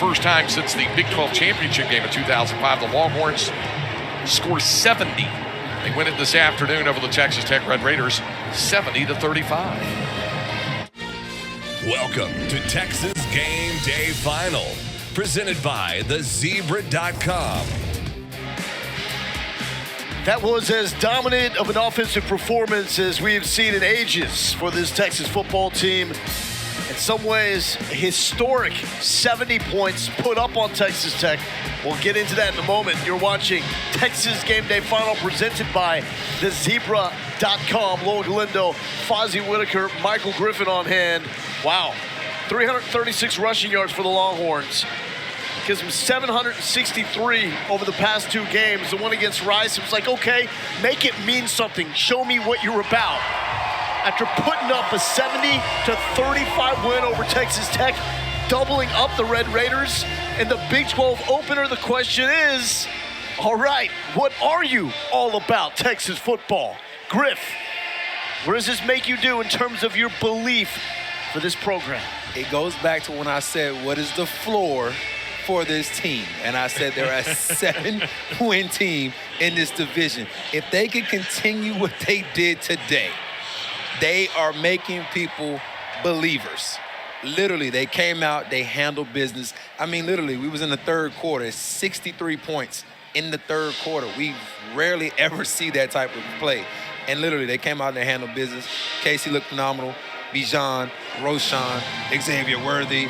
first time since the Big 12 championship game in 2005, the Longhorns score 70. They win it this afternoon over the Texas Tech Red Raiders, 70-35. Welcome to Texas Game Day Final, presented by thezebra.com. That was as dominant of an offensive performance as we have seen in ages for this Texas football team. In some ways, a historic 70 points put up on Texas Tech. We'll get into that in a moment. You're watching Texas Game Day Final presented by thezebra.com. Logan Galindo, Fozzie Whitaker, Michael Griffin on hand. Wow, 336 rushing yards for the Longhorns. Gives them 763 over the past two games. The one against Rice, it was like, okay, make it mean something. Show me what you're about. After putting up a 70-35 win over Texas Tech, doubling up the Red Raiders, in the Big 12 opener, the question is, all right, what are you all about, Texas football? Griff, what does this make you do in terms of your belief for this program? It goes back to when I said, what is the floor for this team? And I said they're a 7-win team in this division. If they can continue what they did today, they are making people believers. Literally, they came out, they handled business. I mean, literally, we was in the third quarter, 63 points in the third quarter. We rarely ever see that type of play. And literally, they came out and they handled business. Casey looked phenomenal. Bijan, Roshan, Xavier Worthy. You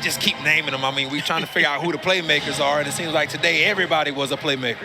just keep naming them. I mean, we're trying to figure out who the playmakers are, and it seems like today everybody was a playmaker.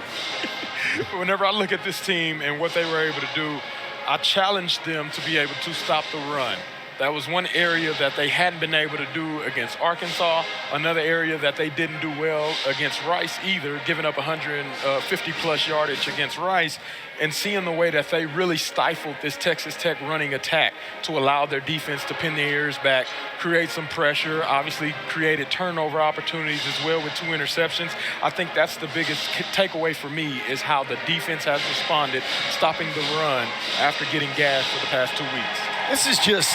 Whenever I look at this team and what they were able to do, I challenged them to be able to stop the run. That was one area that they hadn't been able to do against Arkansas, another area that they didn't do well against Rice either, giving up 150-plus yardage against Rice, and seeing the way that they really stifled this Texas Tech running attack to allow their defense to pin their ears back, create some pressure, obviously created turnover opportunities as well with 2 interceptions. I think that's the biggest takeaway for me is how the defense has responded, stopping the run after getting gashed for the past 2 weeks. This is just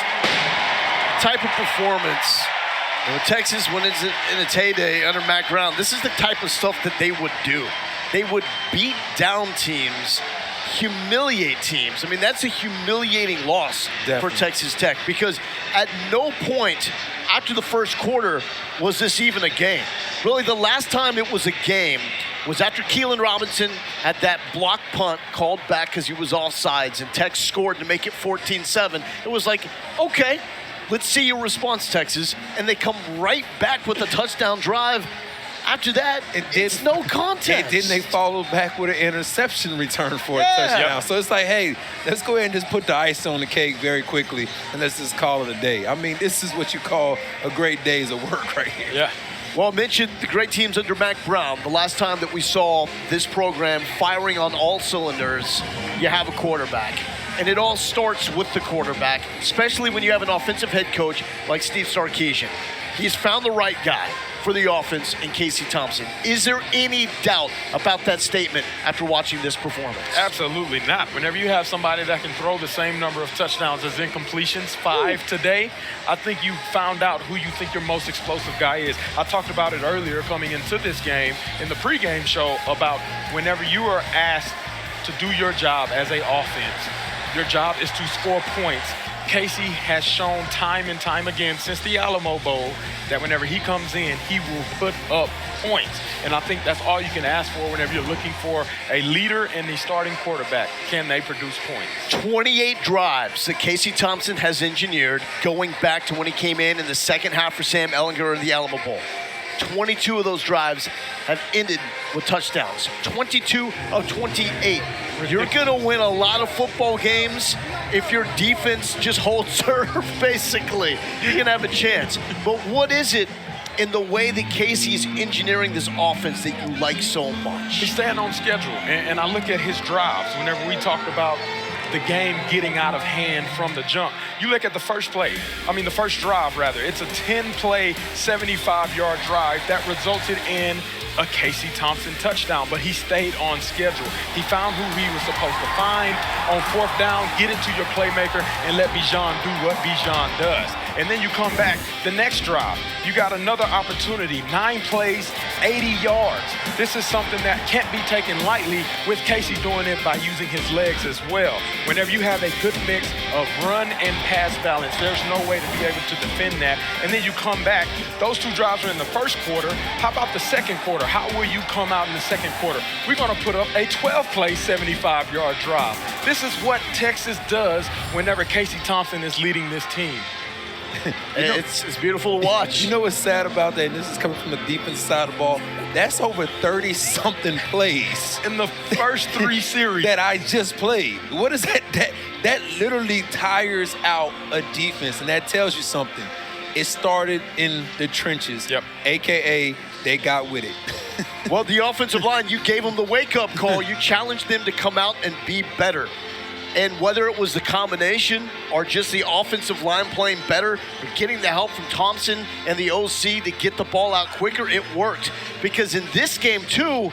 type of performance. You know, Texas, when it's in its heyday under Matt Brown, this is the type of stuff that they would do. They would beat down teams, humiliate teams. I mean, that's a humiliating loss for Texas Tech because at no point after the first quarter was this even a game. Really, the last time it was a game was after Keelan Robinson had that block punt called back because he was offsides and Tech scored to make it 14-7. It was like, okay, let's see your response, Texas. And they come right back with a touchdown drive. After that, it's no contest. Didn't they follow back with an interception return for a touchdown? So it's like, hey, let's go ahead and just put the ice on the cake very quickly and let's just call it a day. I mean, this is what you call a great day's of work right here. Yeah. Well, I mentioned the great teams under Mac Brown. The last time that we saw this program firing on all cylinders, you have a quarterback. And it all starts with the quarterback, especially when you have an offensive head coach like Steve Sarkisian. He's found the right guy for the offense in Casey Thompson. Is there any doubt about that statement after watching this performance? Absolutely not. Whenever you have somebody that can throw the same number of touchdowns as incompletions, 5 today, I think you found out who you think your most explosive guy is. I talked about it earlier coming into this game in the pregame show about whenever you are asked to do your job as an offense, your job is to score points. Casey has shown time and time again since the Alamo Bowl that whenever he comes in, he will put up points. And I think that's all you can ask for whenever you're looking for a leader and the starting quarterback. Can they produce points? 28 drives that Casey Thompson has engineered going back to when he came in the second half for Sam Ehlinger in the Alamo Bowl. 22 of those drives have ended with touchdowns. 22 of 28. You're going to win a lot of football games if your defense just holds serve, basically. You're going to have a chance. But what is it in the way that Casey's engineering this offense that you like so much? He's staying on schedule. And I look at his drives. Whenever we talked about the game getting out of hand from the jump. You look at the first drive rather. It's a 10-play, 75-yard drive that resulted in a Casey Thompson touchdown, but he stayed on schedule. He found who he was supposed to find. On fourth down, get it to your playmaker and let Bijan do what Bijan does. And then you come back the next drive. You got another opportunity, 9 plays, 80 yards. This is something that can't be taken lightly with Casey doing it by using his legs as well. Whenever you have a good mix of run and pass balance, there's no way to be able to defend that. And then you come back, those 2 drives are in the first quarter. How about the second quarter? How will you come out in the second quarter? We're going to put up a 12-play, 75-yard drive. This is what Texas does whenever Casey Thompson is leading this team. It's beautiful to watch. You know what's sad about that? And this is coming from the defense side of the ball. That's over 30-something plays In the first 3 series. that I just played. What is that? That literally tires out a defense, and that tells you something. It started in the trenches, a.k.a. they got with it. Well, the offensive line, you gave them the wake-up call. You challenged them to come out and be better. And whether it was the combination or just the offensive line playing better, or getting the help from Thompson and the OC to get the ball out quicker, it worked. Because in this game, too,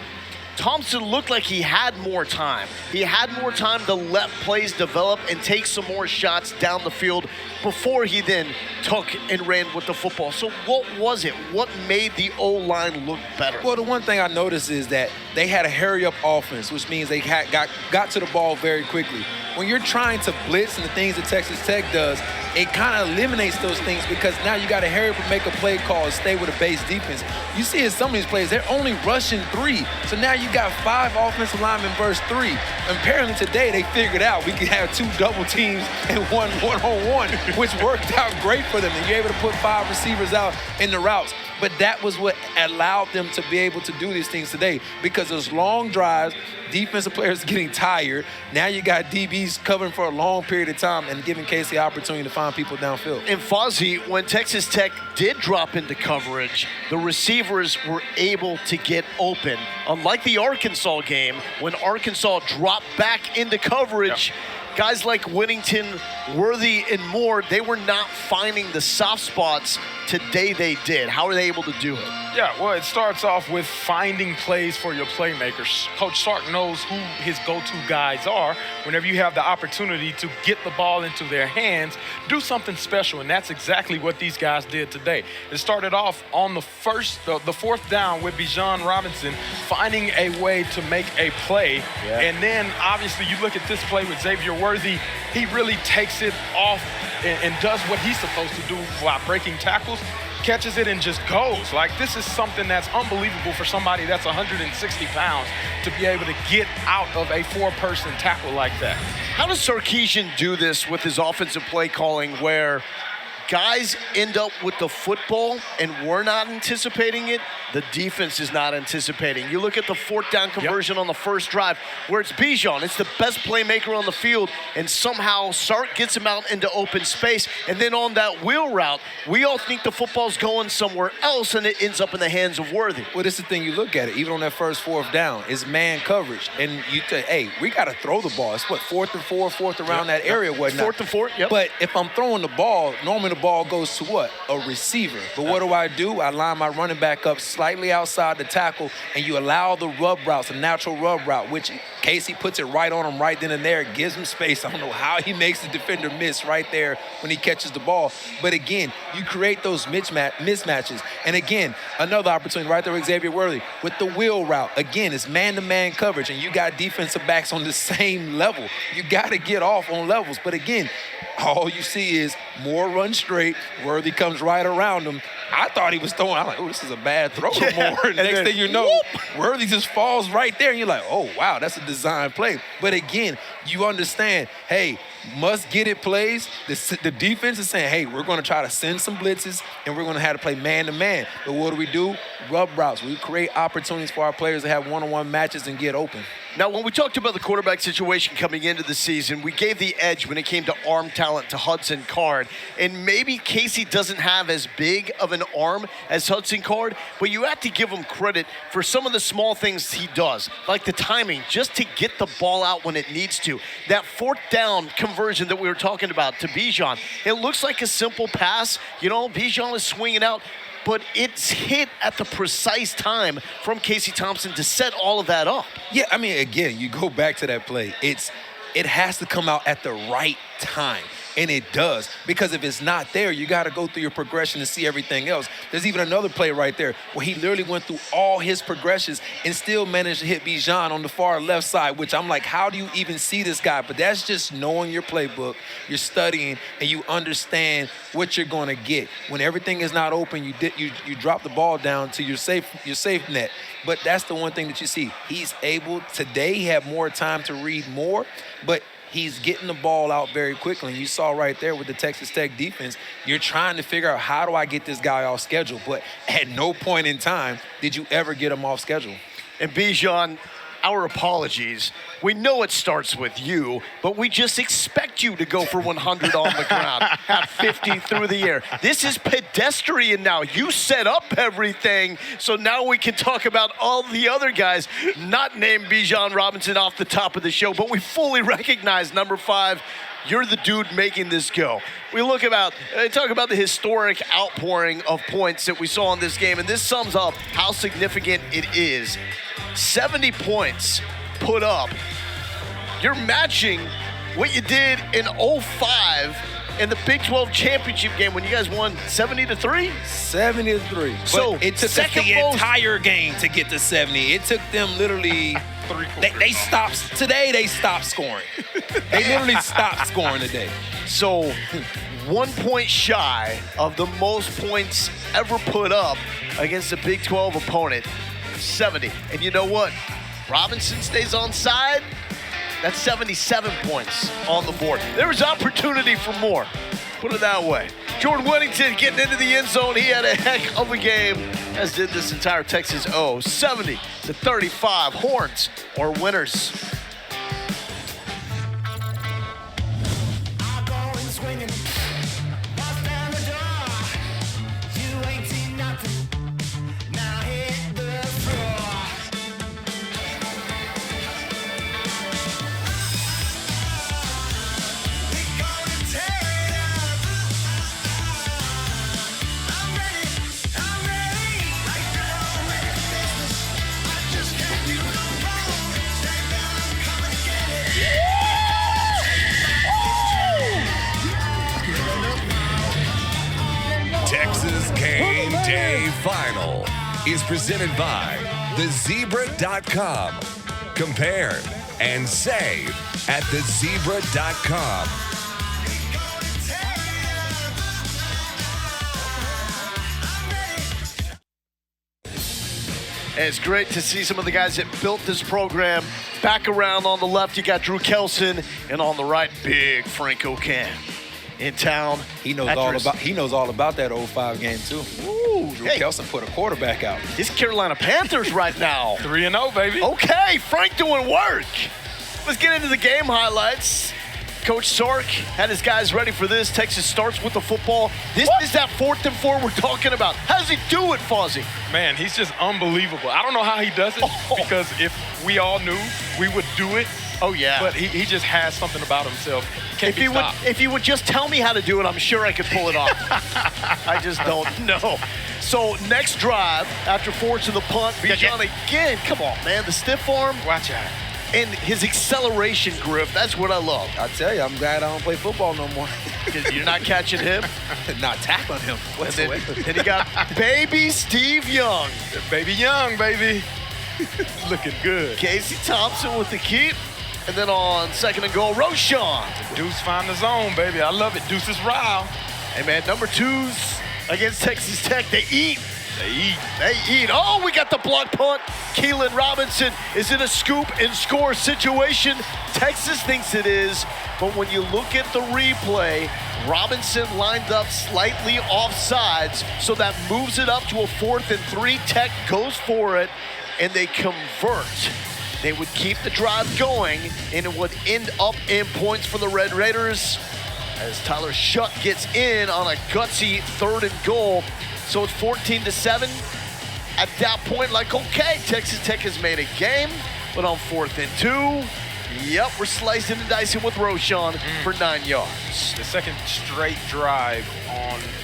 Thompson looked like he had more time. He had more time to let plays develop and take some more shots down the field before he then took and ran with the football. So what was it? What made the O-line look better? Well, the one thing I noticed is that they had a hurry-up offense, which means they got to the ball very quickly. When you're trying to blitz and the things that Texas Tech does, it kind of eliminates those things because now you got to hurry up and make a play call and stay with a base defense. You see in some of these plays, they're only rushing 3. So now you got 5 offensive linemen versus 3. And apparently today they figured out we could have 2 double teams and 1 one-on-one, which worked out great for them. And you're able to put 5 receivers out in the routes. But that was what allowed them to be able to do these things today because those long drives, defensive players getting tired. Now you got DBs covering for a long period of time and giving Casey the opportunity to find people downfield. And Fozzie, when Texas Tech did drop into coverage, the receivers were able to get open. Unlike the Arkansas game, when Arkansas dropped back into coverage, guys like Whittington, Worthy, and Moore, they were not finding the soft spots. Today they did. How are they able to do it? Yeah, well, it starts off with finding plays for your playmakers. Coach Sark knows who his go-to guys are. Whenever you have the opportunity to get the ball into their hands, do something special, and that's exactly what these guys did today. It started off on the fourth down with Bijan Robinson finding a way to make a play, and then obviously you look at this play with Xavier Worthy, he really takes it off and does what he's supposed to do while breaking tackles, catches it and just goes. Like, this is something that's unbelievable for somebody that's 160 pounds to be able to get out of a 4-person tackle like that. How does Sarkisian do this with his offensive play calling where guys end up with the football and we're not anticipating it, the defense is not anticipating? You look at the 4th down conversion on the first drive where it's Bijan, it's the best playmaker on the field, and somehow Sark gets him out into open space. And then on that wheel route, we all think the football's going somewhere else and it ends up in the hands of Worthy. Well, this is the thing, you look at it, even on that first 4th down, it's man coverage. And you say, hey, we got to throw the ball. It's what, 4th and 4, 4th around that area, whatnot. 4th and 4, But if I'm throwing the ball, normally the ball goes to what? A receiver. But what do? I line my running back up slightly outside the tackle, and you allow the rub routes, a natural rub route, which Casey puts it right on him right then and there, gives him space. I don't know how he makes the defender miss right there when he catches the ball. But again, you create those mismatches. And again, another opportunity right there with Xavier Worthy with the wheel route. Again, it's man-to-man coverage, and you got defensive backs on the same level. You got to get off on levels. But again, all you see is more run straight. Worthy comes right around him. I thought he was throwing. I'm like, oh, this is a bad throw to Moore. And next thing you know, Worthy just falls right there. And you're like, oh, wow, that's a design play. But again, you understand, hey, must get it plays. The defense is saying, hey, we're going to try to send some blitzes, and we're going to have to play man-to-man. But what do? Rub routes. We create opportunities for our players to have one-on-one matches and get open. Now, when we talked about the quarterback situation coming into the season, we gave the edge when it came to arm talent to Hudson Card. And maybe Casey doesn't have as big of an arm as Hudson Card, but you have to give him credit for some of the small things he does, like the timing, just to get the ball out when it needs to. That fourth down conversion that we were talking about to Bijan, it looks like a simple pass. You know, Bijan is swinging out, but it's hit at the precise time from Casey Thompson to set all of that up. Yeah, I mean, again, you go back to that play. It has to come out at the right time. And it does, because if it's not there, you got to go through your progression to see everything else. There's even another play right there where he literally went through all his progressions and still managed to hit Bijan on the far left side, which I'm like, how do you even see this guy? But that's just knowing your playbook, you're studying, and you understand what you're going to get. When everything is not open, you drop the ball down to your safe net. But that's the one thing that you see. He's able, today he had more time to read more, but he's getting the ball out very quickly. And you saw right there with the Texas Tech defense, you're trying to figure out, how do I get this guy off schedule? But at no point in time did you ever get him off schedule. And Bijan, our apologies. We know it starts with you, but we just expect you to go for 100 on the ground, have 50 through the air. This is pedestrian now. You set up everything, so now we can talk about all the other guys, not named Bijan Robinson off the top of the show, but we fully recognize number 5. You're the dude making this go. We talk about the historic outpouring of points that we saw in this game, and this sums up how significant it is. 70 points put up. You're matching what you did in 05 in the Big 12 championship game when you guys won 70-3? 70-3. So it took us the entire game to get to 70. It took them literally. They stopped today. They stopped scoring. They literally stopped scoring today. So 1 point shy of the most points ever put up against a Big 12 opponent. 70. And you know what? Robinson stays on side. That's 77 points on the board. There is opportunity for more. Put it that way. Jordan Whittington getting into the end zone. He had a heck of a game, as did this entire Texas O. 70-35. Horns or winners. Texas Game Day Final is presented by thezebra.com. Compare and save at thezebra.com. And it's great to see some of the guys that built this program back around. On the left, you got Drew Kelson, and on the right, big Franco Can in town. He knows all about that 05 game too. Ooh, Drew Kelson put a quarterback out. It's Carolina Panthers right now. 3-0, baby. Okay, Frank doing work. Let's get into the game highlights. Coach Sark had his guys ready for this. Texas starts with the football. This is that 4th and 4 we're talking about. How does he do it, Fozzie? Man, he's just unbelievable. I don't know how he does it, because if we all knew, we would do it. Oh, yeah. But he just has something about himself. Can't be stopped. If he would just tell me how to do it, I'm sure I could pull it off. I just don't know. So next drive, after forcing the punt, Bijan again. Come on, man. The stiff arm. Watch out. And his acceleration, Griff, that's what I love. I tell you, I'm glad I don't play football no more. You're not catching him? Not tackling him whatsoever. Then you got baby Steve Young. Baby Young, baby. Looking good. Casey Thompson with the keep. And then on 2nd and goal, Roshan. Deuce find the zone, baby. I love it. Deuce is rile. Hey, man, number 2s against Texas Tech. They eat. They eat. Oh, we got the block punt. Keelan Robinson is in a scoop and score situation. Texas thinks it is, but when you look at the replay, Robinson lined up slightly offsides, so that moves it up to a 4th and 3. Tech goes for it, and they convert. They would keep the drive going, and it would end up in points for the Red Raiders as Tyler Shuck gets in on a gutsy 3rd and goal. So it's 14-7. At that point, like, okay, Texas Tech has made a game, but on 4th and 2, yep, we're slicing and dicing with Roschon for 9 yards. The second straight drive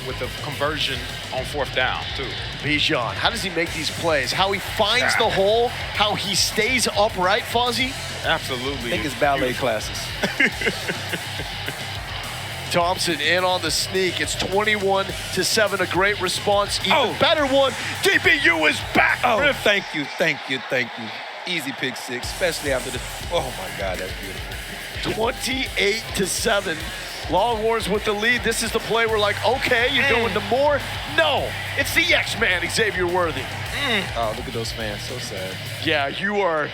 with the conversion on 4th down, too. Bijan, how does he make these plays? How he finds the hole, how he stays upright, Fuzzy? Absolutely. I think it's ballet classes. Thompson in on the sneak. It's 21-7. A great response. Even better one. DBU is back. Oh, thank you. Easy pick 6, especially after the. Oh my God, that's beautiful. 28-7. Longhorns with the lead. This is the play we're like, okay, you're going to more. No, it's the X-Man, Xavier Worthy. Oh, look at those fans. So sad. Yeah, you are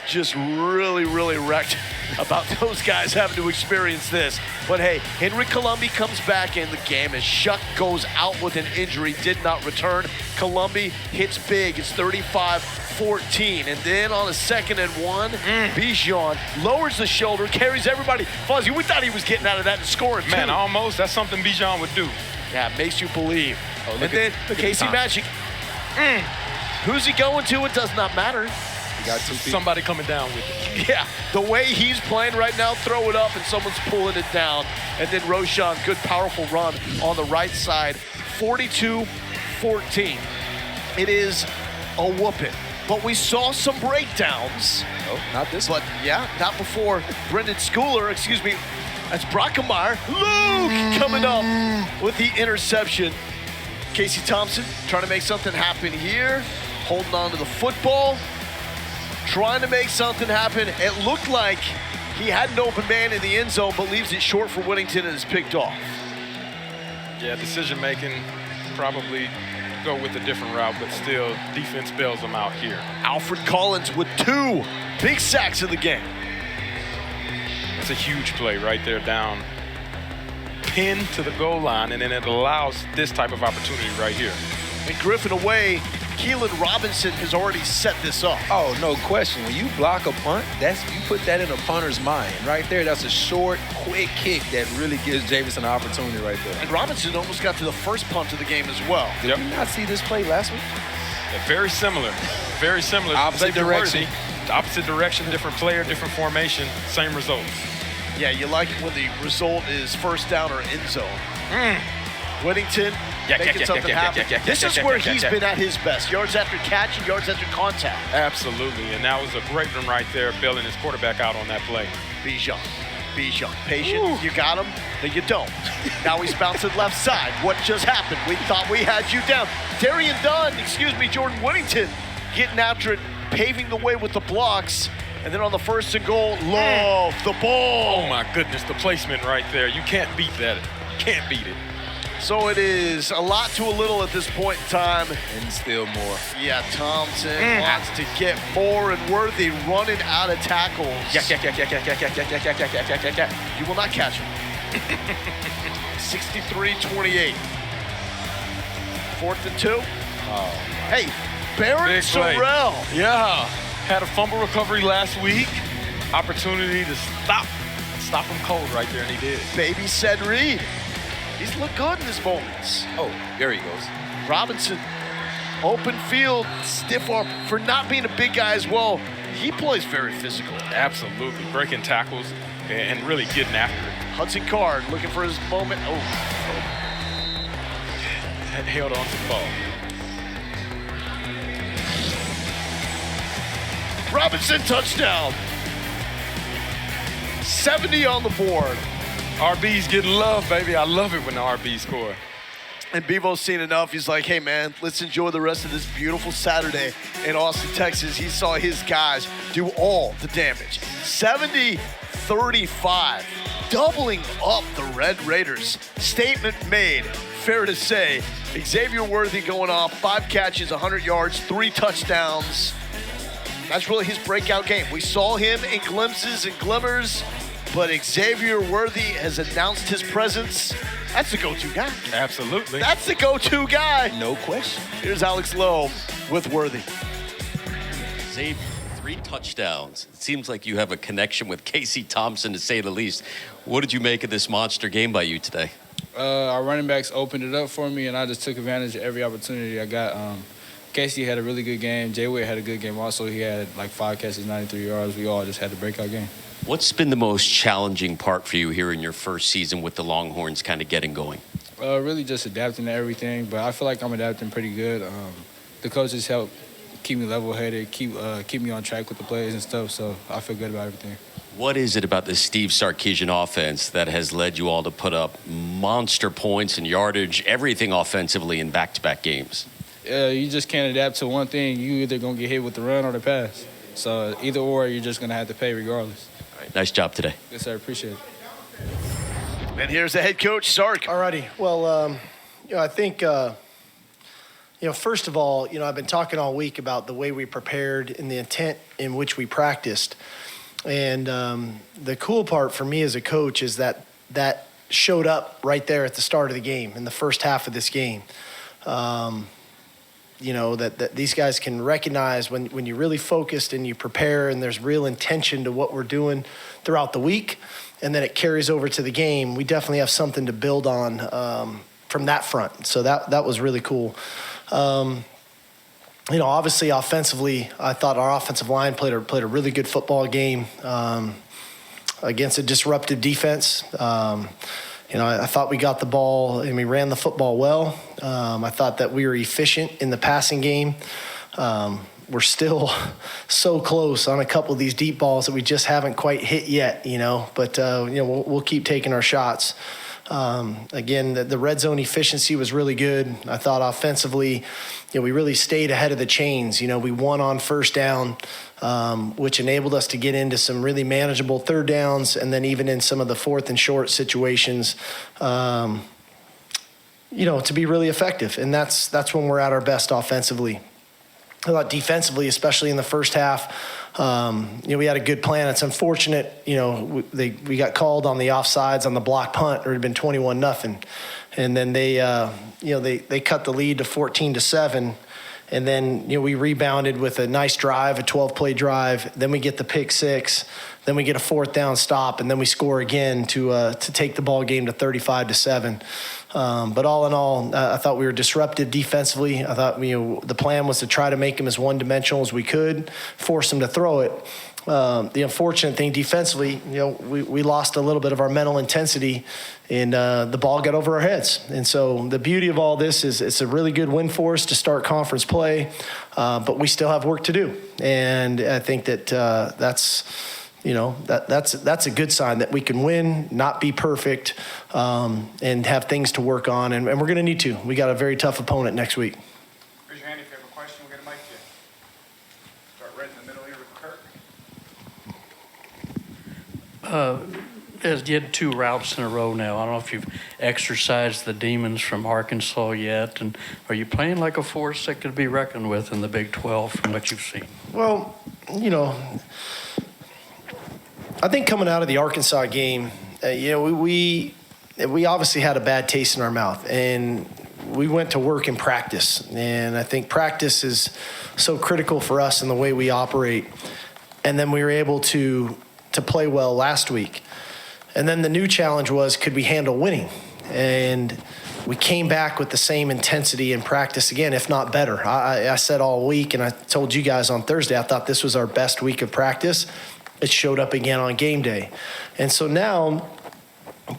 just really, really wrecked about those guys having to experience this. But hey, Henry Colombi comes back in the game as Shuck goes out with an injury, did not return. Colombi hits big. It's 35-14. And then on a 2nd and 1, Bijan lowers the shoulder, carries everybody. Fuzzy, we thought he was getting out of that and scoring, too. Man, almost. That's something Bijan would do. Yeah, it makes you believe. Oh, And then the Casey Magic. Who's he going to? It does not matter. He got 2 feet. Somebody coming down with it. Yeah, the way he's playing right now, throw it up and someone's pulling it down. And then Roschon, good powerful run on the right side, 42-14. It is a whooping. But we saw some breakdowns. Oh, not this one. But yeah, not before Brendan Schooler, excuse me, that's Brockemeyer. Luke coming up with the interception. Casey Thompson trying to make something happen here, holding on to the football, trying to make something happen. It looked like he had an open man in the end zone, but leaves it short for Whittington and is picked off. Yeah, decision making, probably go with a different route, but still defense bails them out here. Alfred Collins with 2 big sacks in the game. It's a huge play right there down, pinned to the goal line, and then it allows this type of opportunity right here. And Griffin away, Keelan Robinson has already set this up. Oh, no question. When you block a punt, you put that in a punter's mind. Right there, that's a short, quick kick that really gives Jamison an opportunity right there. And Robinson almost got to the first punt of the game as well. Did you not see this play last week? Yeah, very similar. Very similar. Opposite Xavier direction. Worthy, opposite direction, different player, different formation, same results. Yeah, you like it when the result is first down or end zone. Whittington making something happen. This is where he's been at his best. Yards after catch and yards after contact. Absolutely, and that was a great one right there, bailing his quarterback out on that play. Bijan, patient. You got him, then you don't. Now he's bouncing left side. What just happened? We thought we had you down. Jordan Whittington getting after it, paving the way with the blocks. And then on the 1st and goal, love the ball. Oh my goodness, the placement right there. You can't beat that. Can't beat it. So it is a lot to a little at this point in time. And still more. Yeah, Thompson wants to get more, and Worthy running out of tackles. You will not catch him. 63-28. 4th and 2. Oh, hey, Barrett big play. Sorrell. Yeah, had a fumble recovery last week. Opportunity to stop him cold right there, and he did. Baby said Reed. He's looked good in his moments. Oh, there he goes. Robinson, open field, stiff arm. For not being a big guy as well, he plays very physical. Absolutely, breaking tackles and really getting after it. Hudson Card looking for his moment. Oh. Held on to the ball. Robinson touchdown. 70 on the board. RB's getting love, baby. I love it when the RBs score. And Bevo's seen enough. He's like, hey, man, let's enjoy the rest of this beautiful Saturday in Austin, Texas. He saw his guys do all the damage. 70-35, doubling up the Red Raiders. Statement made. Fair to say, Xavier Worthy going off, 5 catches, 100 yards, 3 touchdowns. That's really his breakout game. We saw him in glimpses and glimmers, but Xavier Worthy has announced his presence. That's the go-to guy. Absolutely. That's the go-to guy. No question. Here's Alex Lowe with Worthy. Xavier, 3 touchdowns. It seems like you have a connection with Casey Thompson, to say the least. What did you make of this monster game by you today? Our running backs opened it up for me, and I just took advantage of every opportunity I got. Casey had a really good game. Jay Witt had a good game also. He had like 5 catches, 93 yards. We all just had a breakout game. What's been the most challenging part for you here in your first season with the Longhorns kind of getting going? Really just adapting to everything, but I feel like I'm adapting pretty good. The coaches help keep me level-headed, keep me on track with the plays and stuff, so I feel good about everything. What is it about the Steve Sarkisian offense that has led you all to put up monster points and yardage, everything offensively in back-to-back games? You just can't adapt to one thing. You either going to get hit with the run or the pass. So either or, you're just going to have to pay regardless. All right, nice job today. Yes, sir. Appreciate it. And here's the head coach, Sark. Alrighty. Well, I think, first of all, I've been talking all week about the way we prepared and the intent in which we practiced. And the cool part for me as a coach is that showed up right there at the start of the game, in the first half of this game. That these guys can recognize when you're really focused and you prepare and there's real intention to what we're doing throughout the week, and then it carries over to the game. We definitely have something to build on from that front. So that was really cool. Obviously offensively, I thought our offensive line played a really good football game against a disruptive defense. I thought we got the ball and we ran the football well. I thought that we were efficient in the passing game. We're still so close on a couple of these deep balls that we just haven't quite hit yet, But, we'll keep taking our shots. Again, the red zone efficiency was really good. I thought offensively, we really stayed ahead of the chains. We won on first down, which enabled us to get into some really manageable third downs, and then even in some of the fourth and short situations, to be really effective. And that's when we're at our best offensively. I thought defensively, especially in the first half, we had a good plan. It's unfortunate, we got called on the offsides on the block punt, or it had been 21-0, and then they cut the lead to 14-7, and then we rebounded with a nice drive, a 12-play drive. Then we get the pick six, then we get a 4th down stop, and then we score again to take the ball game to 35-7. But all in all, I thought we were disruptive defensively. I thought the plan was to try to make him as one-dimensional as we could, force him to throw it. The unfortunate thing defensively, we lost a little bit of our mental intensity, and the ball got over our heads. And so the beauty of all this is it's a really good win for us to start conference play, but we still have work to do. And I think that that's a good sign that we can win, not be perfect, and have things to work on. And we're going to need to. We got a very tough opponent next week. Raise your hand if you have a question. We'll get a mic to you. Start right in the middle here with Kirk. You had 2 routes in a row now. I don't know if you've exercised the demons from Arkansas yet. And are you playing like a force that could be reckoned with in the Big 12 from what you've seen? Well, I think coming out of the Arkansas game, we obviously had a bad taste in our mouth, and we went to work in practice. And I think practice is so critical for us in the way we operate. And then we were able to play well last week. And then the new challenge was, could we handle winning? And we came back with the same intensity in practice again, if not better. I said all week, and I told you guys on Thursday, I thought this was our best week of practice. It showed up again on game day. And so now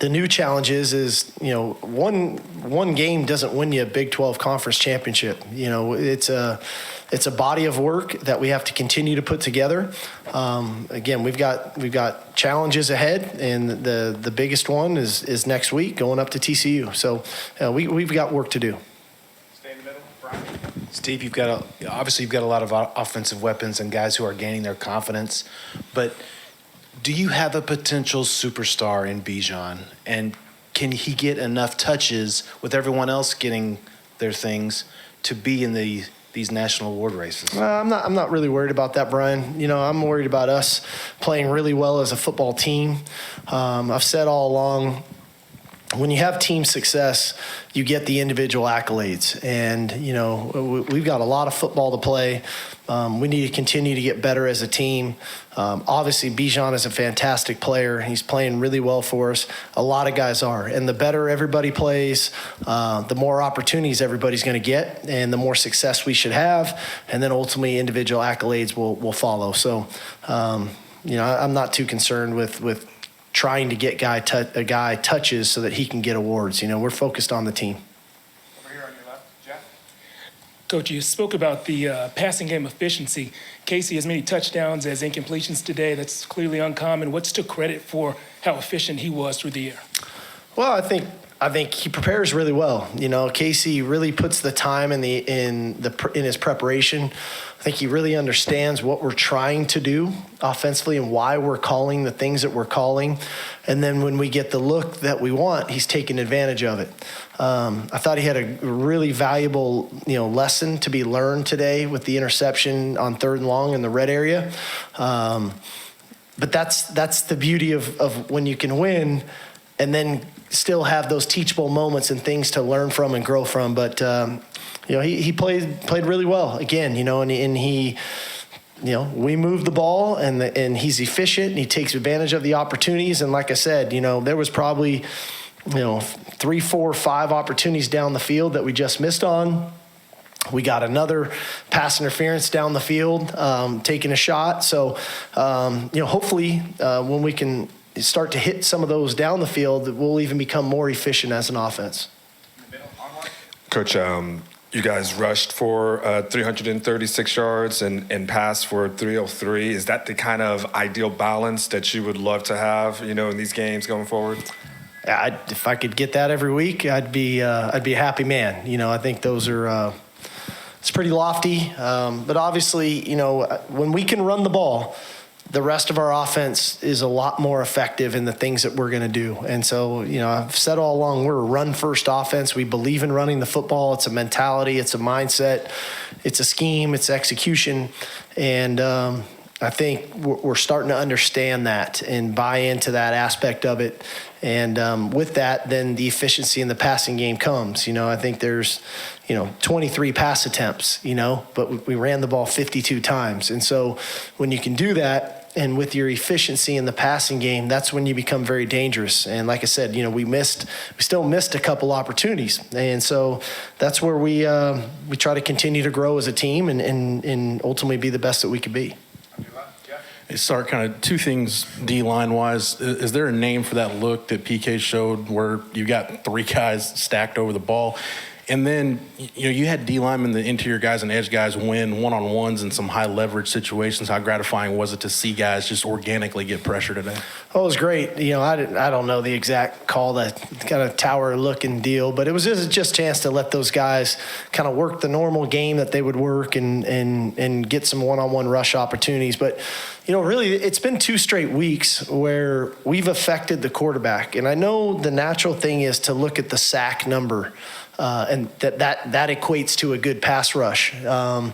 the new challenge is one game doesn't win you a Big 12 conference championship. It's a body of work that we have to continue to put together. Again, we've got challenges ahead, and the biggest one is next week going up to TCU. So we've got work to do. Stay in the middle. Brian. Steve, you've got a lot of offensive weapons and guys who are gaining their confidence, but do you have a potential superstar in Bijan, and can he get enough touches with everyone else getting their things to be in these national award races? I'm not really worried about that, Brian. I'm worried about us playing really well as a football team. I've said all along, when you have team success, you get the individual accolades. And, we've got a lot of football to play. We need to continue to get better as a team. Obviously, Bijan is a fantastic player. He's playing really well for us. A lot of guys are. And the better everybody plays, the more opportunities everybody's going to get and the more success we should have. And then ultimately individual accolades will follow. So, I'm not too concerned with trying to get a guy touches so that he can get awards. We're focused on the team. Over here on your left, Jeff. Coach, you spoke about the passing game efficiency. Casey has many touchdowns as incompletions today. That's clearly uncommon. What's to credit for how efficient he was through the air? Well, I think he prepares really well. Casey really puts the time in his preparation. I think he really understands what we're trying to do offensively and why we're calling the things that we're calling. And then when we get the look that we want, he's taking advantage of it. I thought he had a really valuable, lesson to be learned today with the interception on 3rd and long in the red area. But that's the beauty of when you can win and then still have those teachable moments and things to learn from and grow from. But he played really well again. And he, we move the ball and he's efficient and he takes advantage of the opportunities. And like I said, there was probably 3, 4, 5 opportunities down the field that we just missed on. We got another pass interference down the field, taking a shot. So, hopefully when we can start to hit some of those down the field, we'll even become more efficient as an offense. Coach, you guys rushed for 336 yards and passed for 303. Is that the kind of ideal balance that you would love to have, in these games going forward? If I could get that every week, I'd be a happy man. I think those are it's pretty lofty, but obviously, when we can run the ball, the rest of our offense is a lot more effective in the things that we're going to do. And so, I've said all along, we're a run-first offense. We believe in running the football. It's a mentality. It's a mindset. It's a scheme. It's execution. And I think we're starting to understand that and buy into that aspect of it. And with that, then the efficiency in the passing game comes. I think there's, 23 pass attempts, but we ran the ball 52 times. And so when you can do that, and with your efficiency in the passing game, that's when you become very dangerous. And like I said, we still missed a couple opportunities. And so that's where we try to continue to grow as a team and ultimately be the best that we could be. Hey, Sark, kind of two things D-line wise. Is there a name for that look that PK showed where you got 3 guys stacked over the ball? And then, you had D linemen, the interior guys and edge guys win one-on-ones in some high leverage situations. How gratifying was it to see guys just organically get pressure today? Oh, it was great. I don't know the exact call, that kind of tower looking deal, but it was just a chance to let those guys kind of work the normal game that they would work and get some one-on-one rush opportunities. But, really, it's been 2 straight weeks where we've affected the quarterback. And I know the natural thing is to look at the sack number. And that equates to a good pass rush. But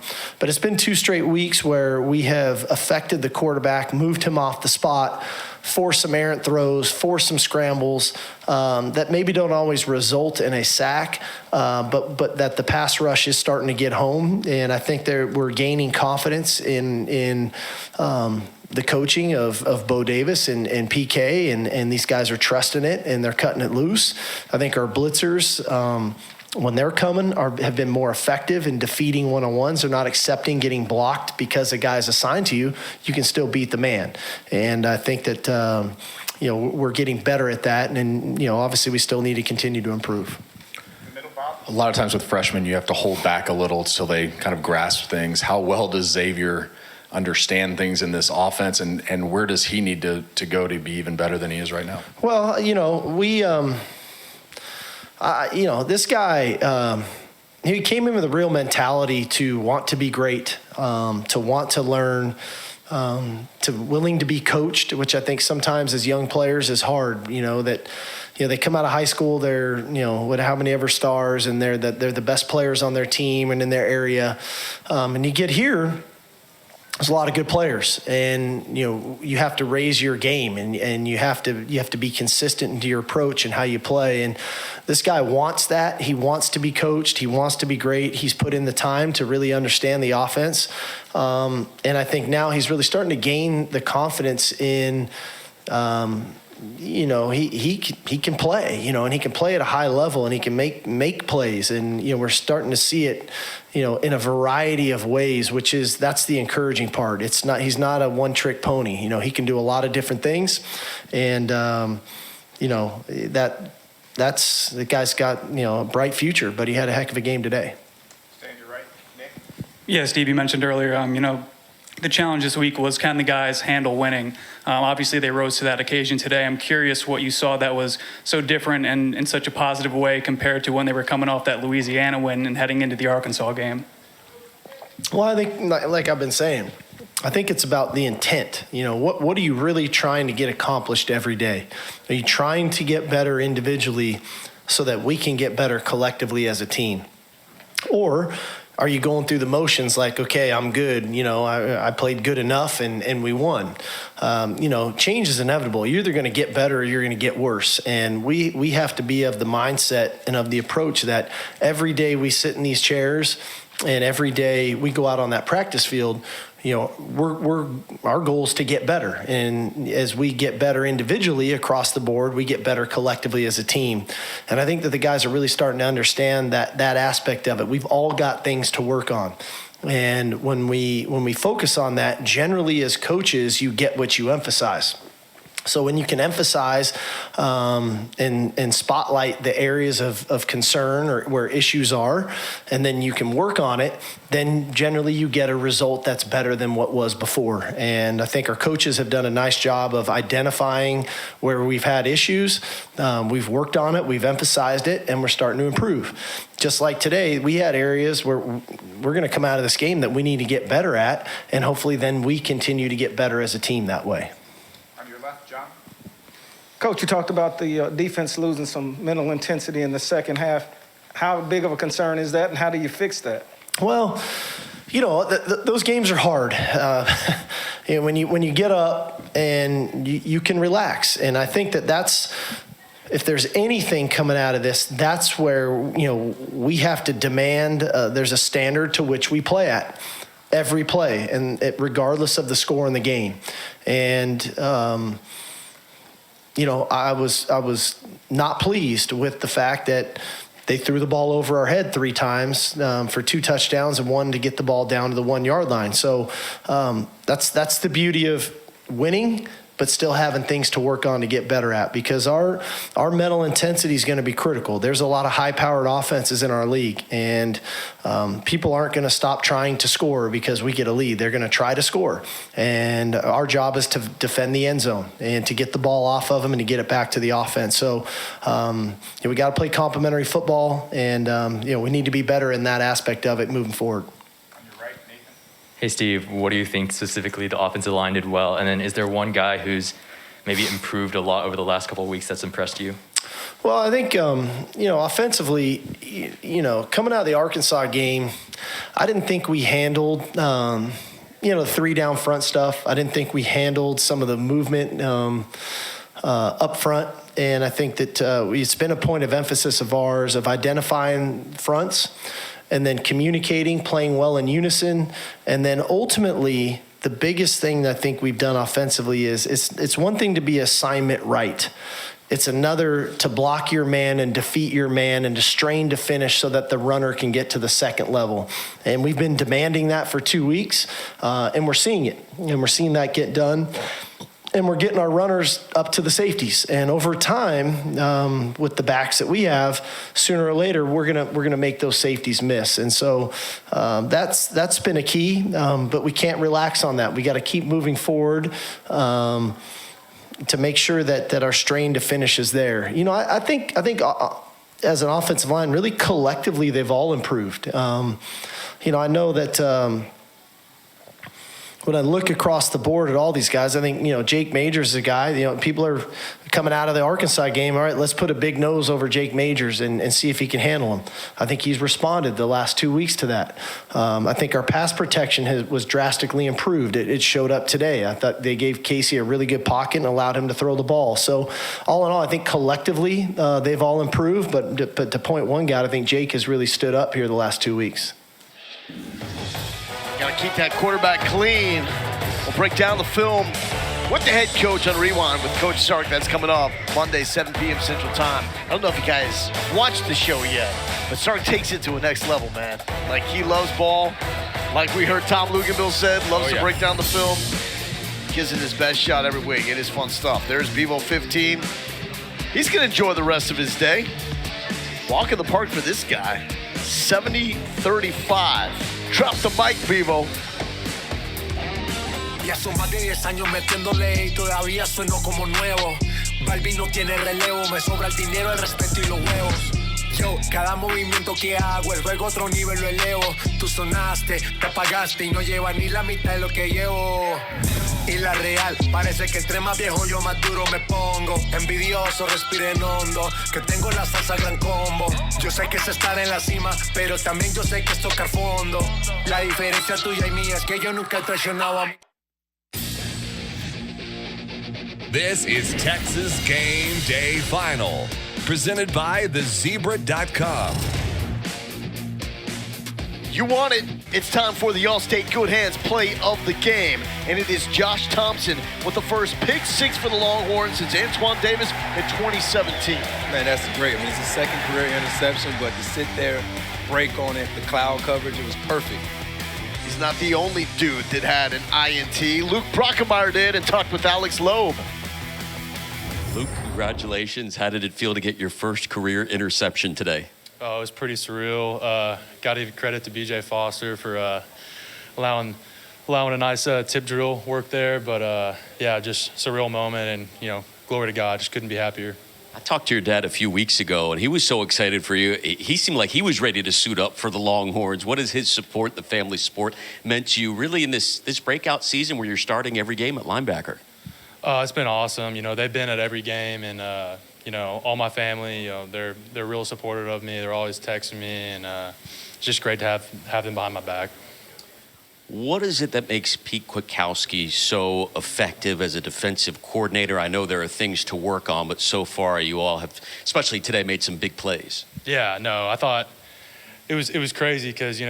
it's been 2 straight weeks where we have affected the quarterback, moved him off the spot, forced some errant throws, forced some scrambles that maybe don't always result in a sack, but that the pass rush is starting to get home. And I think we're gaining confidence in the coaching of Bo Davis and PK, and these guys are trusting it and they're cutting it loose. I think our blitzers, when they're coming, have been more effective in defeating one-on-ones. They're not accepting getting blocked because a guy's assigned to you. You can still beat the man. And I think that, we're getting better at that. And obviously we still need to continue to improve. A lot of times with freshmen, you have to hold back a little until they kind of grasp things. How well does Xavier understand things in this offense, and where does he need to go to be even better than he is right now? Well, we this guy, he came in with a real mentality to want to be great, to want to learn, to willing to be coached, which I think sometimes as young players is hard. They come out of high school, they're with how many ever stars, and they're the best players on their team and in their area, and you get here. there's a lot of good players, and you have to raise your game, and you have to be consistent into your approach and how you play. And this guy wants that. He wants to be coached. He wants to be great. He's put in the time to really understand the offense, and I think now he's really starting to gain the confidence in. He can play, and he can play at a high level, and he can make plays, and we're starting to see it, in a variety of ways, that's the encouraging part. He's not a one-trick pony. He can do a lot of different things, and that's the guy's got a bright future. But he had a heck of a game today. Stand your right, Nick. Yeah, Steve, you mentioned earlier, the challenge this week was, can the guys handle winning? Obviously, they rose to that occasion today. I'm curious what you saw that was so different and in such a positive way compared to when they were coming off that Louisiana win and heading into the Arkansas game. Well, I think, like I've been saying, I think it's about the intent. What are you really trying to get accomplished every day? Are you trying to get better individually so that we can get better collectively as a team? Or are you going through the motions like, okay, I'm good, I played good enough and we won? Change is inevitable. You're either going to get better or you're going to get worse. And we have to be of the mindset and of the approach that every day we sit in these chairs and every day we go out on that practice field, our goal is to get better. And as we get better individually across the board, we get better collectively as a team. And I think that the guys are really starting to understand that aspect of it. We've all got things to work on. And when we focus on that, generally as coaches, you get what you emphasize. So when you can emphasize and spotlight the areas of concern or where issues are, and then you can work on it, then generally you get a result that's better than what was before. And I think our coaches have done a nice job of identifying where we've had issues. We've worked on it, we've emphasized it, and we're starting to improve. Just like today, we had areas where we're going to come out of this game that we need to get better at, and hopefully then we continue to get better as a team that way. Coach, you talked about the defense losing some mental intensity in the second half. How big of a concern is that, and how do you fix that? Well, those games are hard. When you get up and you can relax, and I think that's if there's anything coming out of this, that's where we have to demand. There's a standard to which we play at every play, and regardless of the score in the game, and. I was not pleased with the fact that they threw the ball over our head 3 times for 2 touchdowns and 1 to get the ball down to the 1-yard line. So that's the beauty of winning, but still having things to work on to get better at, because our mental intensity is going to be critical. There's a lot of high-powered offenses in our league, and people aren't going to stop trying to score because we get a lead. They're going to try to score, and our job is to defend the end zone and to get the ball off of them and to get it back to the offense. So we got to play complementary football, and we need to be better in that aspect of it moving forward. Hey, Steve, what do you think specifically the offensive line did well? And then is there one guy who's maybe improved a lot over the last couple of weeks that's impressed you? Well, I think, offensively, coming out of the Arkansas game, I didn't think we handled, the 3-down front stuff. I didn't think we handled some of the movement up front. And I think that it's been a point of emphasis of ours of identifying fronts and then communicating, playing well in unison. And then ultimately, the biggest thing that I think we've done offensively is it's one thing to be assignment right. It's another to block your man and defeat your man and to strain to finish so that the runner can get to the second level. And we've been demanding that for 2 weeks, and we're seeing it. And we're seeing that get done. And we're getting our runners up to the safeties. And over time, with the backs that we have, sooner or later, we're gonna make those safeties miss. And so that's been a key, but we can't relax on that. We got to keep moving forward to make sure that our strain to finish is there. I think as an offensive line, really collectively, they've all improved. I know that when I look across the board at all these guys, I think, Jake Majors is a guy, people are coming out of the Arkansas game. All right, let's put a big nose over Jake Majors and see if he can handle him. I think he's responded the last 2 weeks to that. I think our pass protection was drastically improved. It showed up today. I thought they gave Casey a really good pocket and allowed him to throw the ball. So all in all, I think collectively they've all improved. But to point one guy, I think Jake has really stood up here the last 2 weeks. Got to keep that quarterback clean. We'll break down the film with the head coach on Rewind with Coach Sark. That's coming up Monday, 7 p.m. Central Time. I don't know if you guys watched the show yet, but Sark takes it to a next level, man. Like, he loves ball. Like we heard Tom Luganville said, loves to break down the film. Gives it his best shot every week. It is fun stuff. There's Bevo 15. He's going to enjoy the rest of his day. Walk in the park for this guy. 70-35. Drop the mic, Bevo. Ya son más de 10 años metiéndole y todavía sueno como nuevo. Balbi no tiene relevo, me sobra el dinero, el respeto y los huevos. Yo, cada movimiento que hago, el juego a otro nivel lo elevo. Tú sonaste, te apagaste y no llevas ni la mitad de lo que llevo. Y la real, parece que entre más viejo yo más duro me pongo. Envidioso, respiren hondo, que tengo la salsa gran combo. Yo sé que es estar en la cima, pero también yo sé que es tocar fondo. La diferencia tuya y mía es que yo nunca he traicionado a... This is Texas Game Day Final, presented by thezebra.com. You want it. It's time for the Allstate Good Hands play of the game. And it is Josh Thompson with the first pick six for the Longhorns since Antoine Davis in 2017. Man, that's great. I mean, it's his second career interception, but to sit there, break on it, the cloud coverage, it was perfect. He's not the only dude that had an INT. Luke Brockemeyer did and talked with Alex Loeb. Luke, congratulations. How did it feel to get your first career interception today? Oh, it was pretty surreal. Got to give credit to BJ Foster for allowing a nice tip drill work there. But yeah, just surreal moment, and glory to God. Just couldn't be happier. I talked to your dad a few weeks ago, and he was so excited for you. He seemed like he was ready to suit up for the Longhorns. What has his support, the family support, meant to you really in this breakout season where you're starting every game at linebacker? It's been awesome. They've been at every game, and all my family, they're real supportive of me. They're always texting me, and it's just great to have them behind my back. What is it that makes Pete Kwiatkowski so effective as a defensive coordinator? I know there are things to work on, but so far you all have, especially today, made some big plays. Yeah, no, I thought it was crazy because,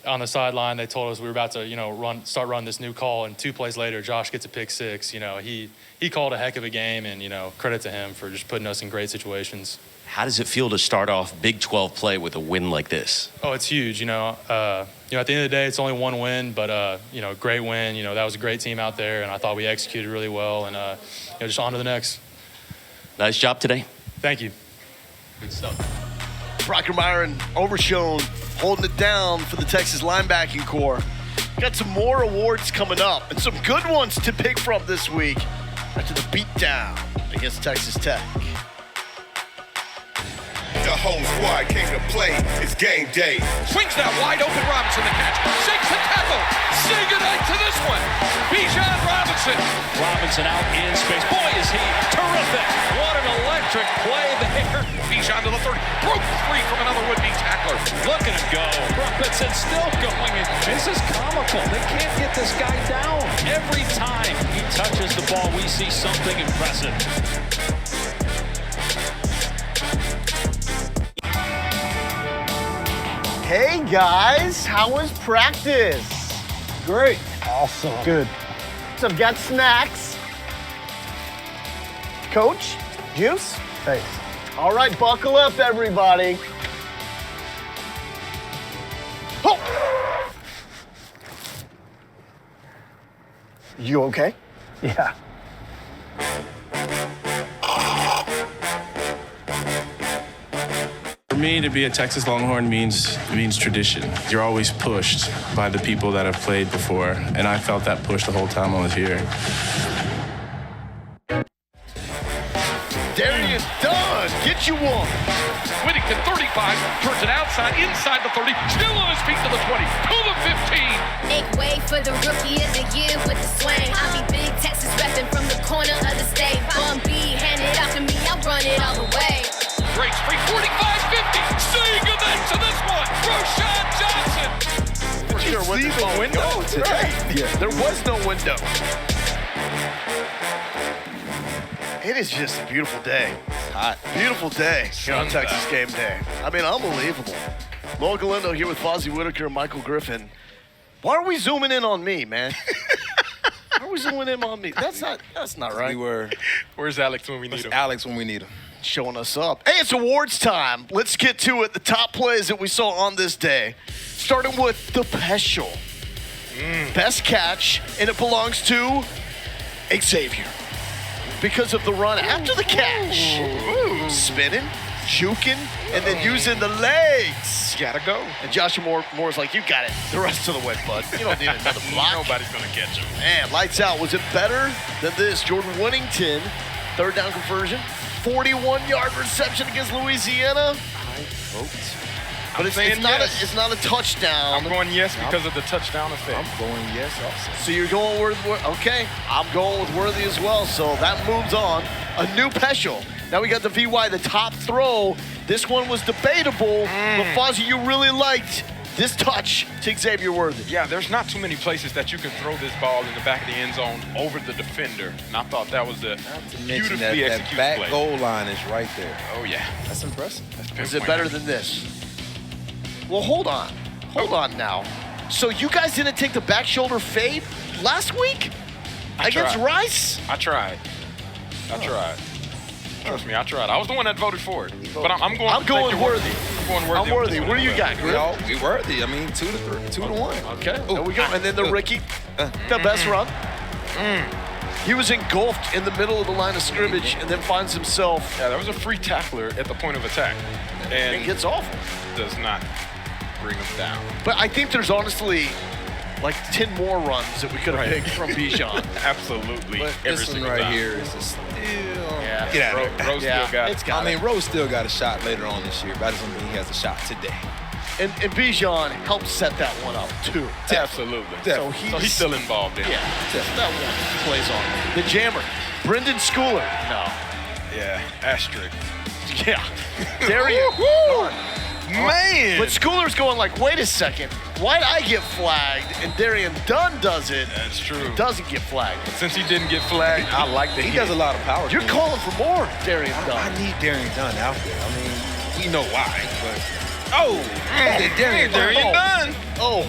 on the sideline they told us we were about to, start running this new call, and 2 plays later Josh gets a pick six. He called a heck of a game, and, credit to him for just putting us in great situations. How does it feel to start off Big 12 play with a win like this? Oh, it's huge. At the end of the day, it's only one win, but, great win. That was a great team out there, and I thought we executed really well, and, just on to the next. Nice job today. Thank you. Good stuff. Brockemeyer and Overshone holding it down for the Texas linebacking core. Got some more awards coming up and some good ones to pick from this week after the beatdown against Texas Tech. The whole squad came to play. It's game day. Swings that wide open. Robinson the catch. Shakes the tackle. Say goodnight to this one. Bijan Robinson. Robinson out in space. Boy, is he terrific. What an electric play there. Bijan to the 30. Broke free from another would-be tackler. Look at him go. Robinson still going. This is comical. They can't get this guy down. Every time he touches the ball, we see something impressive. Hey guys, how was practice? Great. Awesome. Good. So I've got snacks. Coach, juice? Thanks. All right, buckle up, everybody. Oh! You okay? Yeah. For me, to be a Texas Longhorn means tradition. You're always pushed by the people that have played before, and I felt that push the whole time I was here. Darius Dunn, get you one. Whittington, 35, turns it outside, inside the 30, still on his feet to the 20, to the 15. Make way for the rookie of the year with the swing. I be big Texas reppin' from the corner of the state. Bun B, hand it off to me, I'll run it all the way. Breaks free, 45-50. Seeing a then to this one. Roshan Johnson. For sure, where the window today. Right. Yeah. There was no window. It is just a beautiful day. It's hot. Beautiful day here on Texas Game Day. I mean, unbelievable. Noel Galindo here with Fozzie Whitaker and Michael Griffin. Why are we zooming in on me, man? Why are we zooming in on me? That's not right. Where's Alex when we need him? Alex when we need him. Showing us up. Hey, it's awards time. Let's get to it. The top plays that we saw on this day. Starting with the special. Best catch, and it belongs to Xavier. Because of the run after the catch. Spinning, juking, and then using the legs. Gotta go. And Joshua Moore's like, you got it the rest of the way, bud. You don't need another block. Nobody's going to catch him. Man, lights out. Was it better than this? Jordan Winnington, third down conversion, 41-yard reception against Louisiana. I vote. But it's not a touchdown. I'm going yes because of the touchdown effect. I'm going yes also. So you're going with okay. I'm going with Worthy as well. So that moves on. A new special. Now we got the VY, the top throw. This one was debatable, but Fozzie, you really liked this touch to Xavier Worthy. Yeah, there's not too many places that you can throw this ball in the back of the end zone over the defender. And I thought that was a beautifully executed that back play. goal line is right there. Oh, yeah. That's impressive. Is it better than this? Well, hold on. Hold on now. So you guys didn't take the back shoulder fade last week against Rice? I tried. Trust me, I tried. I was the one that voted for it. But I'm going Worthy. I'm Worthy. What do you got, Griff? We Worthy. I mean, 2-1. Okay, there we go. And then the Ricky, the best run. He was engulfed in the middle of the line of scrimmage and then finds himself. Yeah, that was a free tackler at the point of attack. And it gets off. Does not bring him down. But I think there's honestly like 10 more runs that we could have picked from Bijan. Absolutely. But this one right here is a steal. Yeah. Get out of there. Rose still got it. I mean, Rose still got a shot later on this year, but that doesn't mean he has a shot today. And Bijan helped set that one up, too. Absolutely. So he's still involved in it. Yeah, that one plays on. The jammer, Brendan Schooler. No. Yeah, asterisk. Yeah. Darian. Man. But Schooler's going like, wait a second. Why'd I get flagged? And Darian Dunn does it. That's true. Doesn't get flagged. But since he didn't get flagged, I like that he does a lot of power. You're calling for more, Darian Dunn. I need Darian Dunn out there. I mean, we know why, but. Darian Dunn. Oh.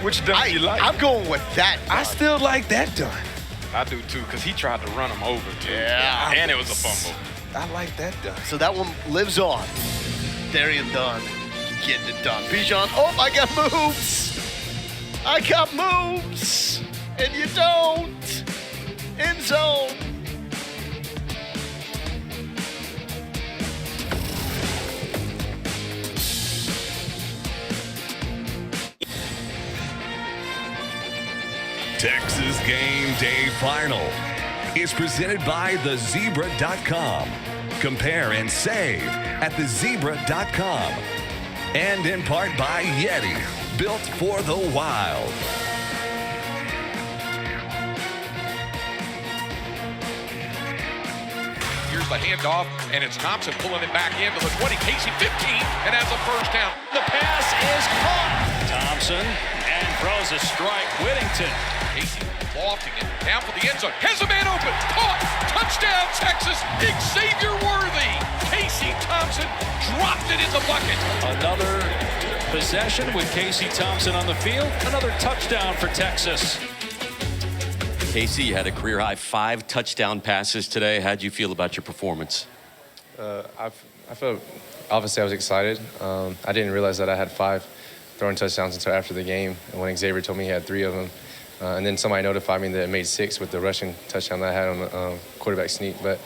Which Dunn do you like? I'm going with that Dunn. I still like that Dunn. I do too, because he tried to run him over too. Yeah. And it was a fumble. I like that Dunn. So that one lives on. Darian Dunn getting it done. Bijan, oh, I got moves. And you don't. End zone. Texas Game Day Final is presented by thezebra.com. Compare and save at thezebra.com. And in part by Yeti, built for the wild. Here's the handoff, and it's Thompson pulling it back into the 20. Casey 15, and has a first down. The pass is caught. Thompson and throws a strike. Whittington. Casey lofting it down for the end zone. Has a man open. Caught. Touchdown, Texas. Xavier Worthy. Casey Thompson dropped it in the bucket. Another possession with Casey Thompson on the field. Another touchdown for Texas. Casey, you had a career-high 5 touchdown passes today. How'd you feel about your performance? I felt, obviously I was excited. I didn't realize that I had 5 throwing touchdowns until after the game. And when Xavier told me he had 3 of them. And then somebody notified me that it made 6 with the rushing touchdown that I had on the quarterback sneak. But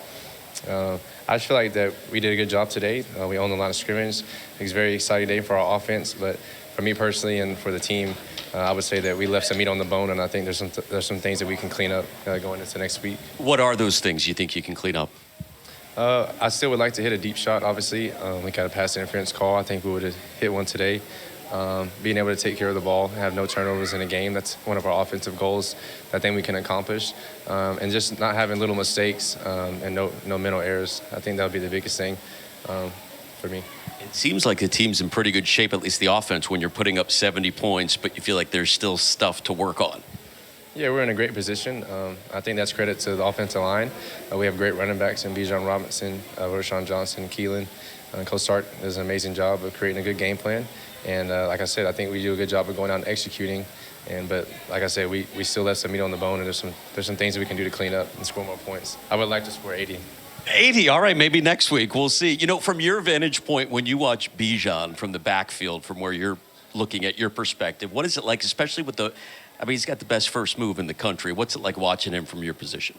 I just feel like that we did a good job today. We owned the line of scrimmage. It was a very exciting day for our offense. But for me personally and for the team, I would say that we left some meat on the bone, and I think there's some things that we can clean up going into next week. What are those things you think you can clean up? I still would like to hit a deep shot, obviously. We got a pass interference call. I think we would have hit one today. being able to take care of the ball, have no turnovers in a game. That's one of our offensive goals that I think we can accomplish. And just not having little mistakes and no mental errors. I think that would be the biggest thing for me. It seems like the team's in pretty good shape, at least the offense, when you're putting up 70 points, but you feel like there's still stuff to work on. Yeah, we're in a great position. I think that's credit to the offensive line. We have great running backs in Bijan Robinson, Roshan Johnson, Keelan. Coach Stark does an amazing job of creating a good game plan. And like I said, I think we do a good job of going out and executing. But like I said, we still left some meat on the bone, and there's some things that we can do to clean up and score more points. I would like to score 80. 80, all right, maybe next week. We'll see. You know, from your vantage point, when you watch Bijan from the backfield, from where you're looking at your perspective, what is it like, especially with he's got the best first move in the country. What's it like watching him from your position?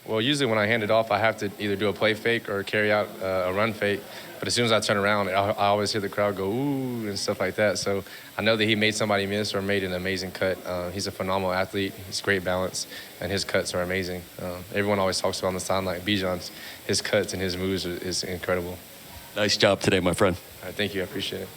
Well, usually when I hand it off, I have to either do a play fake or carry out a run fake. But as soon as I turn around, I always hear the crowd go, ooh, and stuff like that. So I know that he made somebody miss or made an amazing cut. He's a phenomenal athlete. He's great balance, and his cuts are amazing. Everyone always talks about on the sideline, Bijan's, his cuts and his moves is incredible. Nice job today, my friend. All right, thank you. I appreciate it.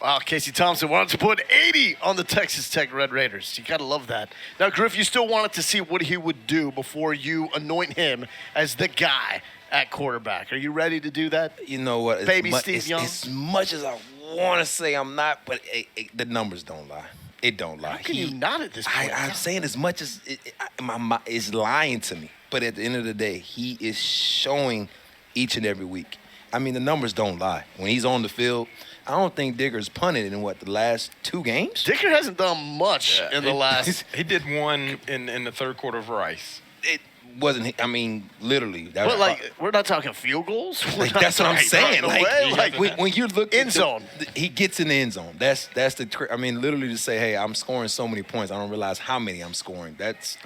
Wow, Casey Thompson wanted to put 80 on the Texas Tech Red Raiders. You got to love that. Now, Griff, you still wanted to see what he would do before you anoint him as the guy at quarterback. Are you ready to do that? You know what? Baby Steve Young? As much as I want to say I'm not, but the numbers don't lie. It don't lie. How can you not at this point? I'm saying as much as it's lying to me. But at the end of the day, he is showing each and every week. I mean, the numbers don't lie. When he's on the field, I don't think Dicker's punted in, the last 2 games? Dicker hasn't done much in the last. He did one in the third quarter of Rice. It wasn't, literally. We're not talking field goals? That's what I'm saying. When you look end zone. He gets in the end zone. That's literally to say, hey, I'm scoring so many points, I don't realize how many I'm scoring. That's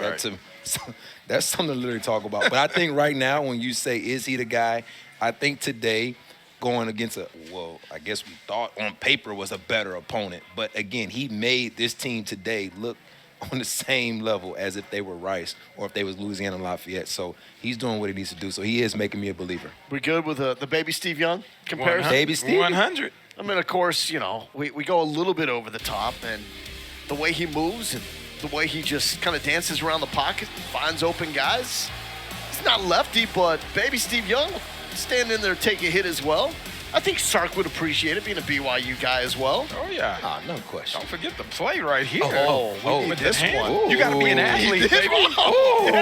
something to literally talk about. But I think right now, when you say, is he the guy, I think today, going against I guess we thought on paper was a better opponent. But again, he made this team today look on the same level as if they were Rice or if they was Louisiana Lafayette. So he's doing what he needs to do. So he is making me a believer. We good with the baby Steve Young comparison? Baby Steve? 100. I mean, of course, we go a little bit over the top, and the way he moves and the way he just kind of dances around the pocket, finds open guys. He's not lefty, but baby Steve Young stand in there, take a hit as well. I think Sark would appreciate it, being a BYU guy as well. Oh, yeah. No question. Don't forget the play right here. With this one. You got to be an athlete, baby. You gotta be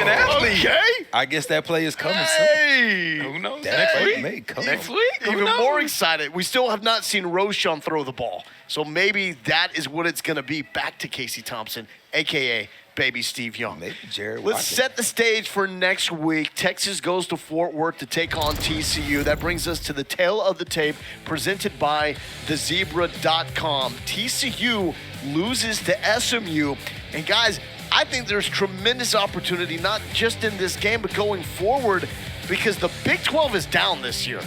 an athlete. Okay. I guess that play is coming soon. Who knows? Next week. Next week? Even more excited. We still have not seen Roshan throw the ball. So maybe that is what it's going to be. Back to Casey Thompson, a.k.a. Baby Steve Young. Maybe Jared Let's Watkins. set the stage for next week. Texas goes to Fort Worth to take on TCU. That brings us to the tail of the tape, presented by thezebra.com. TCU loses to SMU. And guys, I think there's tremendous opportunity, not just in this game, but going forward, because the Big 12 is down this year.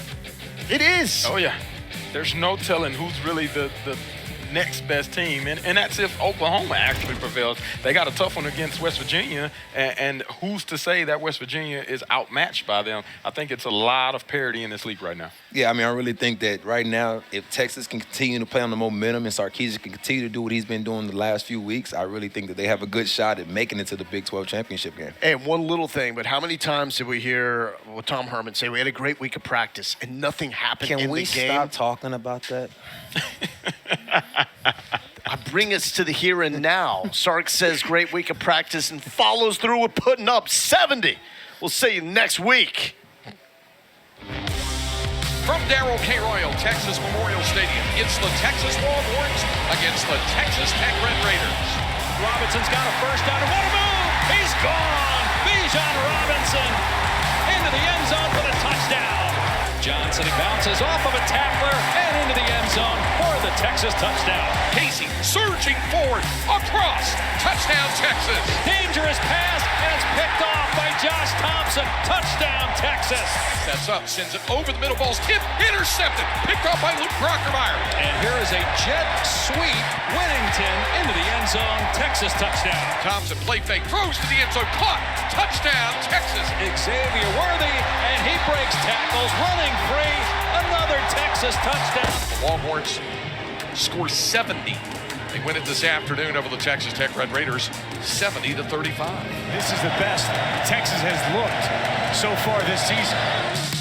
It is. Oh, yeah. There's no telling who's really the next best team, and that's if Oklahoma actually prevails. They got a tough one against West Virginia, and who's to say that West Virginia is outmatched by them? I think it's a lot of parity in this league right now. Yeah, I really think that right now, if Texas can continue to play on the momentum and Sarkisian can continue to do what he's been doing the last few weeks, I really think that they have a good shot at making it to the Big 12 championship game. And one little thing, but how many times did we hear Tom Herman say we had a great week of practice and nothing happened in the game? Can we stop talking about that? I bring us to the here and now. Sark says great week of practice and follows through with putting up 70. We'll see you next week. From Darrell K. Royal, Texas Memorial Stadium, it's the Texas Longhorns against the Texas Tech Red Raiders. Robinson's got a first down, and what a move! He's gone! Bijan Robinson into the end zone for the touchdown. Johnson, he bounces off of a tackler and into the end zone for the Texas touchdown. Casey surging forward, across, touchdown Texas. Dangerous pass, and it's picked off by Josh Thompson. Touchdown Texas. Sets up, sends it over the middle, ball's tipped, intercepted, picked off by Luke Brockermeyer. And here is a jet sweep, Whittington into the end zone. Texas touchdown. Thompson play fake, throws to the end zone, caught, touchdown Texas. Xavier Worthy, and he breaks tackles, running free. Another Texas touchdown. The Longhorns score 70. They win it this afternoon over the Texas Tech Red Raiders, 70-35. This is the best Texas has looked so far this season.